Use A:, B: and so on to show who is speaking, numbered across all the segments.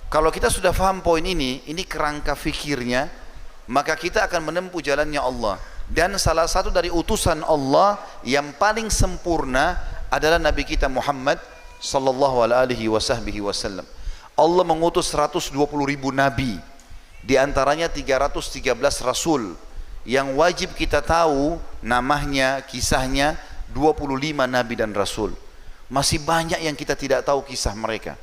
A: Kalau kita sudah faham poin ini kerangka fikirnya, maka kita akan menempuh jalannya Allah. Dan salah satu dari utusan Allah yang paling sempurna adalah Nabi kita Muhammad sallallahu alaihi wasallam. Allah mengutus 120.000 nabi, di antaranya 313 rasul yang wajib kita tahu namanya, kisahnya. 25 nabi dan rasul. Masih banyak yang kita tidak tahu kisah mereka.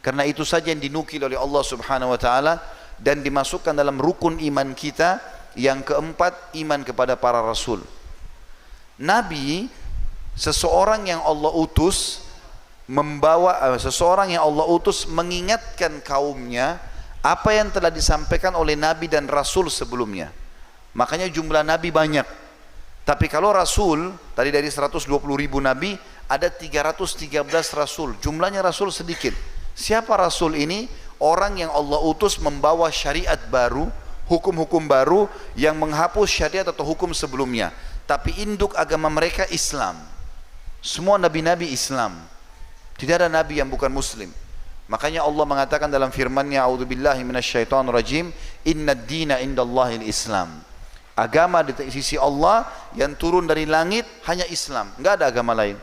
A: Karena itu saja yang dinukil oleh Allah Subhanahu wa taala dan dimasukkan dalam rukun iman kita. Yang keempat, iman kepada para rasul. Nabi, seseorang yang Allah utus seseorang yang Allah utus mengingatkan kaumnya apa yang telah disampaikan oleh nabi dan rasul sebelumnya. Makanya jumlah nabi banyak. Tapi kalau rasul, tadi dari 120.000 nabi, ada 313 rasul. Jumlahnya rasul sedikit. Siapa rasul ini? Orang yang Allah utus membawa syariat baru, hukum-hukum baru yang menghapus syariat atau hukum sebelumnya. Tapi induk agama mereka Islam. Semua nabi-nabi Islam. Tidak ada nabi yang bukan muslim. Makanya Allah mengatakan dalam firman-Nya, a'udzubillahi minasyaitonir rajim, innad dina indallahil Islam. Agama di sisi Allah yang turun dari langit hanya Islam, enggak ada agama lain.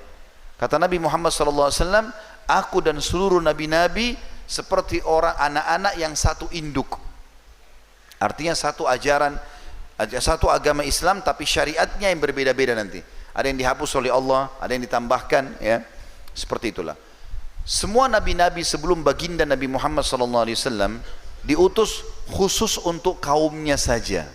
A: Kata Nabi Muhammad SAW, aku dan seluruh nabi-nabi seperti orang anak-anak yang satu induk. Artinya satu ajaran, satu agama Islam, tapi syariatnya yang berbeda-beda nanti. Ada yang dihapus oleh Allah, ada yang ditambahkan, ya. Seperti itulah. Semua nabi-nabi sebelum baginda Nabi Muhammad SAW diutus khusus untuk kaumnya saja.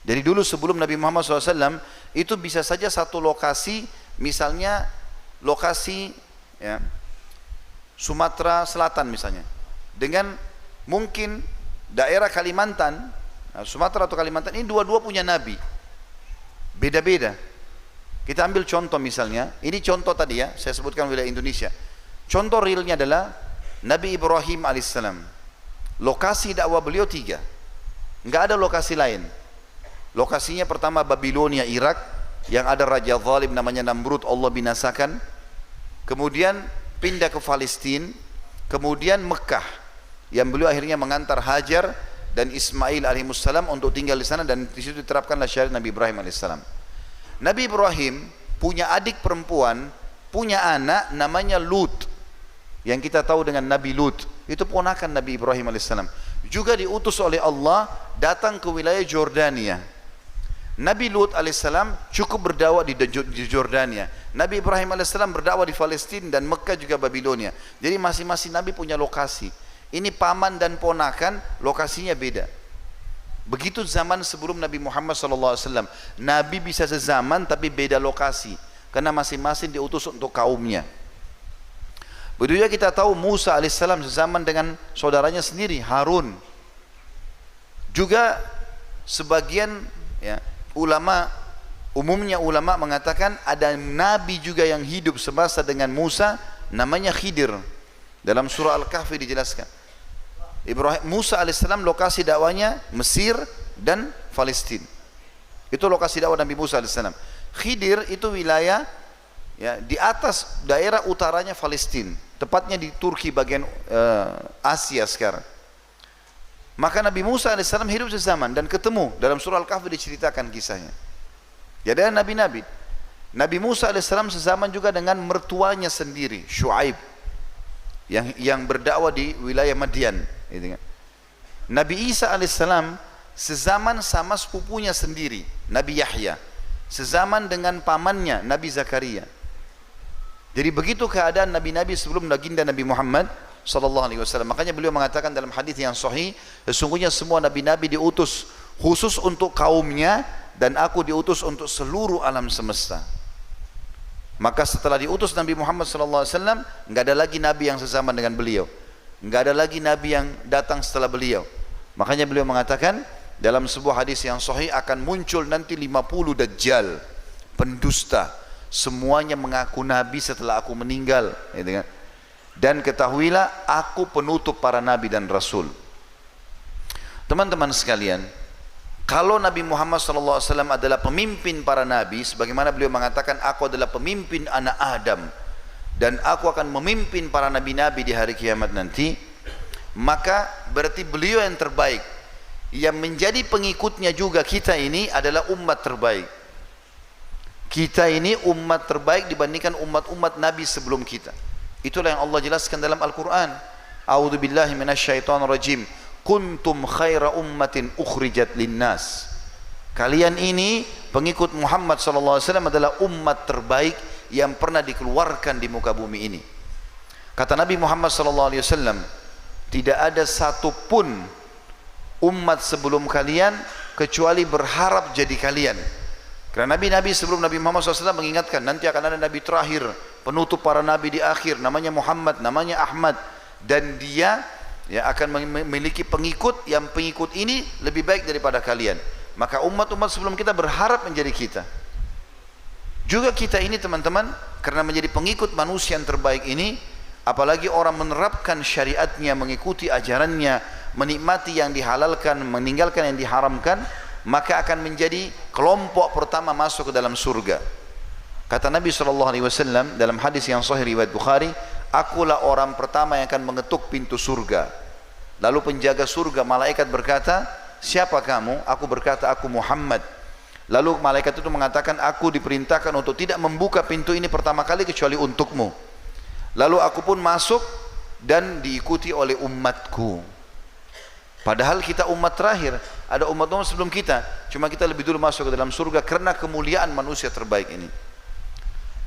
A: Jadi dulu sebelum Nabi Muhammad SAW itu bisa saja satu lokasi, misalnya lokasi, ya, Sumatera Selatan misalnya, dengan mungkin daerah Kalimantan, Sumatera atau Kalimantan, ini dua-dua punya nabi, beda-beda. Kita ambil contoh misalnya, ini contoh tadi ya, saya sebutkan wilayah Indonesia. Contoh realnya adalah Nabi Ibrahim alaihissalam. Lokasi dakwah beliau 3, nggak ada lokasi lain. Lokasinya pertama Babilonia, Irak, yang ada raja zalim namanya Namrud, Allah binasakan. Kemudian pindah ke Palestina, kemudian Mekah, yang beliau akhirnya mengantar Hajar dan Ismail alaihissalam untuk tinggal di sana, dan di situ diterapkanlah syariat Nabi Ibrahim alaihissalam. Nabi Ibrahim punya adik perempuan, punya anak namanya Lut, yang kita tahu dengan Nabi Lut. Itu ponakan Nabi Ibrahim alaihissalam. Juga diutus oleh Allah datang ke wilayah Jordania. Nabi Lut alaihissalam cukup berdakwah di Jordania. Nabi Ibrahim alaihissalam berdakwah di Palestina dan Mekah juga Babilonia. Jadi masing-masing Nabi punya lokasi. Ini paman dan ponakan, lokasinya beda. Begitu zaman sebelum Nabi Muhammad SAW. Nabi bisa sezaman tapi beda lokasi, karena masing-masing diutus untuk kaumnya. Begitu juga kita tahu Musa alaihissalam sezaman dengan saudaranya sendiri, Harun. Juga sebagian, ya, umumnya ulama mengatakan ada nabi juga yang hidup semasa dengan Musa, namanya Khidir. Dalam surah Al-Kahfi dijelaskan. Musa alaihissalam lokasi dakwanya Mesir dan Palestina. Itu lokasi dakwah Nabi Musa alaihissalam. Khidir itu wilayah, ya, di atas daerah utaranya Palestina, tepatnya di Turki bagian Asia sekarang. Maka Nabi Musa alaihissalam hidup sezaman dan ketemu, dalam surah Al-Kahfi diceritakan kisahnya. Jadi ada nabi-nabi. Nabi Musa alaihissalam sezaman juga dengan mertuanya sendiri, Syuaib, yang berdakwah di wilayah Madian. Nabi Isa alaihissalam sezaman sama sepupunya sendiri, Nabi Yahya, sezaman dengan pamannya Nabi Zakaria. Jadi begitu keadaan nabi-nabi sebelum baginda Nabi Muhammad sallallahu alaihi wasallam. Makanya beliau mengatakan dalam hadis yang sahih, sesungguhnya semua nabi-nabi diutus khusus untuk kaumnya, dan aku diutus untuk seluruh alam semesta. Maka setelah diutus Nabi Muhammad sallallahu alaihi wasallam, enggak ada lagi nabi yang sezaman dengan beliau. Enggak ada lagi nabi yang datang setelah beliau. Makanya beliau mengatakan dalam sebuah hadis yang sahih, akan muncul nanti 50 dajjal, pendusta, semuanya mengaku nabi setelah aku meninggal, gitu kan? Dan ketahuilah aku penutup para nabi dan rasul. Teman-teman sekalian, kalau Nabi Muhammad SAW adalah pemimpin para nabi, sebagaimana beliau mengatakan, aku adalah pemimpin anak Adam dan aku akan memimpin para nabi-nabi di hari kiamat nanti, maka berarti beliau yang terbaik. Yang menjadi pengikutnya juga kita ini adalah umat terbaik. Kita ini umat terbaik dibandingkan umat-umat Nabi sebelum kita. Itulah yang Allah jelaskan dalam Al-Quran. A'udzu billahi minasyaitonir rajim. Kuntum khaira ummatin ukhrijat linnas. Kalian ini pengikut Muhammad sallallahu alaihi wasallam adalah umat terbaik yang pernah dikeluarkan di muka bumi ini. Kata Nabi Muhammad sallallahu alaihi wasallam, tidak ada satupun umat sebelum kalian kecuali berharap jadi kalian. Karena nabi-nabi sebelum Nabi Muhammad SAW mengingatkan nanti akan ada nabi terakhir, penutup para nabi di akhir, namanya Muhammad, namanya Ahmad, dan dia akan memiliki pengikut yang pengikut ini lebih baik daripada kalian. Maka umat-umat sebelum kita berharap menjadi kita. Juga kita ini teman-teman, karena menjadi pengikut manusia yang terbaik ini, apalagi orang menerapkan syariatnya, mengikuti ajarannya, menikmati yang dihalalkan, meninggalkan yang diharamkan, maka akan menjadi kelompok pertama masuk ke dalam surga. Kata Nabi SAW dalam hadis yang sahih riwayat Bukhari, akulah orang pertama yang akan mengetuk pintu surga. Lalu penjaga surga malaikat berkata, siapa kamu? Aku berkata, aku Muhammad. Lalu malaikat itu mengatakan, aku diperintahkan untuk tidak membuka pintu ini pertama kali kecuali untukmu. Lalu aku pun masuk dan diikuti oleh umatku. Padahal kita umat terakhir, ada umat-umat sebelum kita, cuma kita lebih dulu masuk ke dalam surga karena kemuliaan manusia terbaik ini.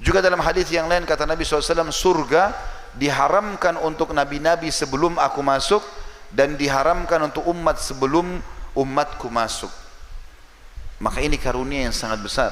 A: Juga dalam hadis yang lain kata Nabi SAW, surga diharamkan untuk nabi-nabi sebelum aku masuk dan diharamkan untuk umat sebelum umatku masuk. Maka ini karunia yang sangat besar.